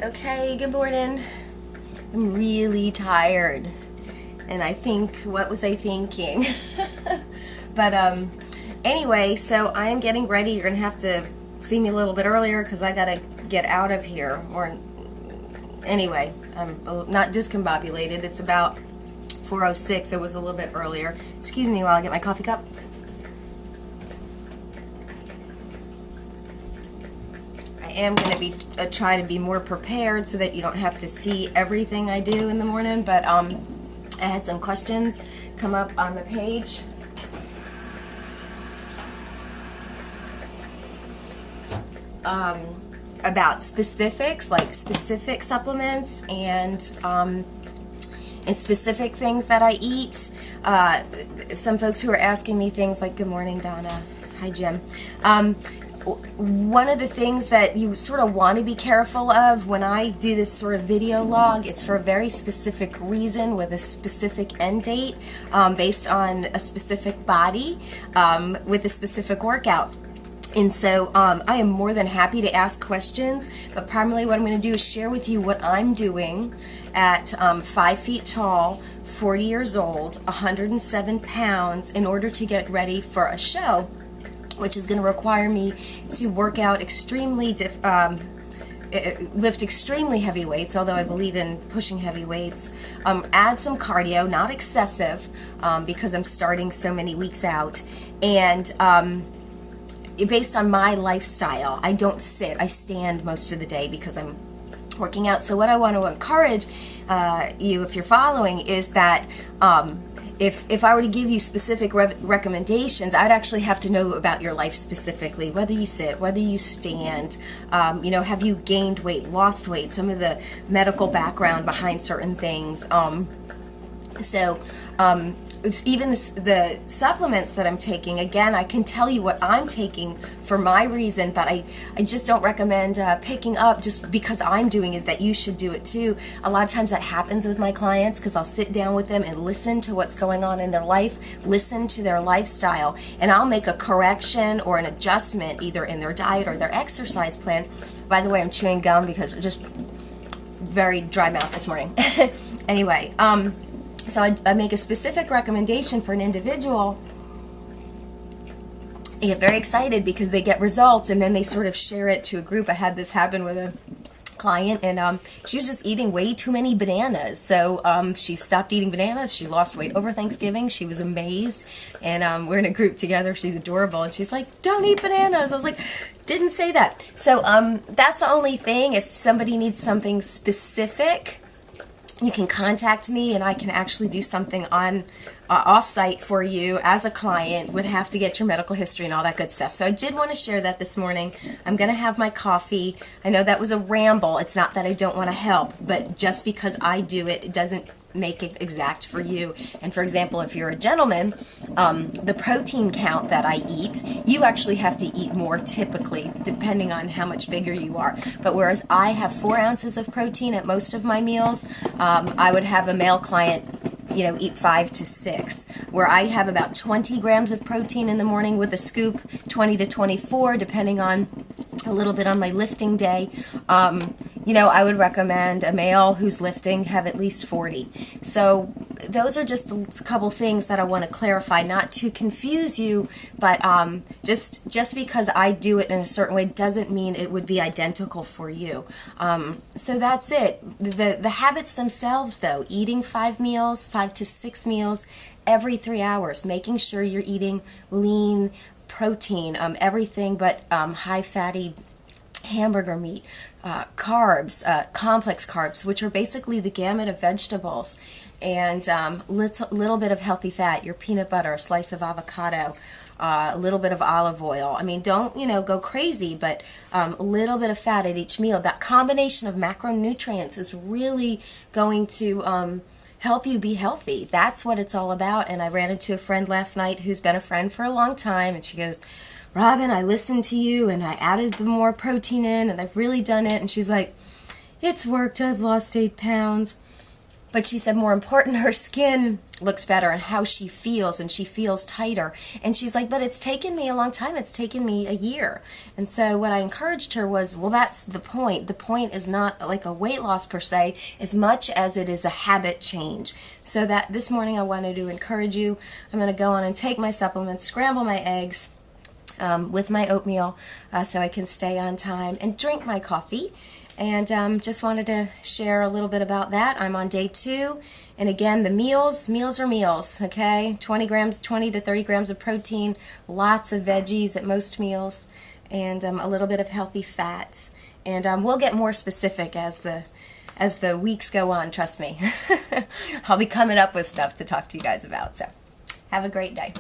Okay, good morning. I'm really tired. And I think, what was I thinking? But anyway, so I am getting ready. You're going to have to see me a little bit earlier because I got to get out of here. Or anyway, I'm not discombobulated. It's about 4:06. It was a little bit earlier. Excuse me while I get my coffee cup. I am going to be try to be more prepared so that you don't have to see everything I do in the morning, but I had some questions come up on the page. About specifics, like specific supplements and specific things that I eat. Some folks who are asking me things like, good morning, Donna. Hi, Jim. One of the things that you sort of want to be careful of when I do this sort of video log, it's for a very specific reason with a specific end date, based on a specific body, with a specific workout. And so I am more than happy to ask questions, but primarily what I'm going to do is share with you what I'm doing at 5 feet tall, 40 years old, 107 pounds, in order to get ready for a show, which is going to require me to work out extremely, lift extremely heavy weights, although I believe in pushing heavy weights, add some cardio, not excessive, because I'm starting so many weeks out, and based on my lifestyle, I don't sit, I stand most of the day because I'm working out. So what I want to encourage you, if you're following, is that if I were to give you specific recommendations, I'd actually have to know about your life specifically, whether you sit, whether you stand, have you gained weight, lost weight, some of the medical background behind certain things. Even the supplements that I'm taking, again, I can tell you what I'm taking for my reason, but I just don't recommend picking up just because I'm doing it, that you should do it too. A lot of times that happens with my clients because I'll sit down with them and listen to what's going on in their life, listen to their lifestyle, and I'll make a correction or an adjustment either in their diet or their exercise plan. By the way, I'm chewing gum because I'm just very dry mouth this morning. Anyway, so I make a specific recommendation for an individual. They get very excited because they get results, and then they sort of share it to a group. I had this happen with a client, and she was just eating way too many bananas. So she stopped eating bananas. She lost weight over Thanksgiving. She was amazed, and we're in a group together. She's adorable, and she's like, "Don't eat bananas." I was like, "Didn't say that." So that's the only thing. If somebody needs something specific, you can contact me, and I can actually do something on off-site for you as a client. Would have to get your medical history and all that good stuff. So I did want to share that this morning. I'm going to have my coffee. I know that was a ramble. It's not that I don't want to help, but just because I do it, it doesn't make it exact for you. And for example, if you're a gentleman, the protein count that I eat, you actually have to eat more typically, depending on how much bigger you are. But whereas I have 4 ounces of protein at most of my meals, I would have a male client eat 5 to 6, where I have about 20 grams of protein in the morning with a scoop, 20 to 24, depending on a little bit on my lifting day. I would recommend a male who's lifting have at least 40. So those are just a couple things that I want to clarify, not to confuse you, but just because I do it in a certain way doesn't mean it would be identical for you. So that's it. The habits themselves, though, eating 5 to 6 meals every 3 hours, making sure you're eating lean protein, everything but high fatty hamburger meat, carbs, complex carbs, which are basically the gamut of vegetables, and little bit of healthy fat, your peanut butter, a slice of avocado, a little bit of olive oil. I mean, don't go crazy, but a little bit of fat at each meal. That combination of macronutrients is really going to help you be healthy. That's what it's all about. And I ran into a friend last night who's been a friend for a long time, and she goes, "Robin, I listened to you and I added the more protein in and I've really done it." And she's like, "It's worked. I've lost 8 pounds. But she said more important, her skin looks better and how she feels, and she feels tighter. And she's like, but it's taken me a long time. It's taken me a year. And so what I encouraged her was, well, that's the point. The point is not like a weight loss per se, as much as it is a habit change. So that this morning I wanted to encourage you. I'm going to go on and take my supplements, scramble my eggs with my oatmeal so I can stay on time, and drink my coffee. And just wanted to share a little bit about that. I'm on day 2. And again, the meals are meals, okay? 20 to 30 grams of protein, lots of veggies at most meals, and a little bit of healthy fats. And we'll get more specific as the weeks go on, trust me. I'll be coming up with stuff to talk to you guys about. So have a great day.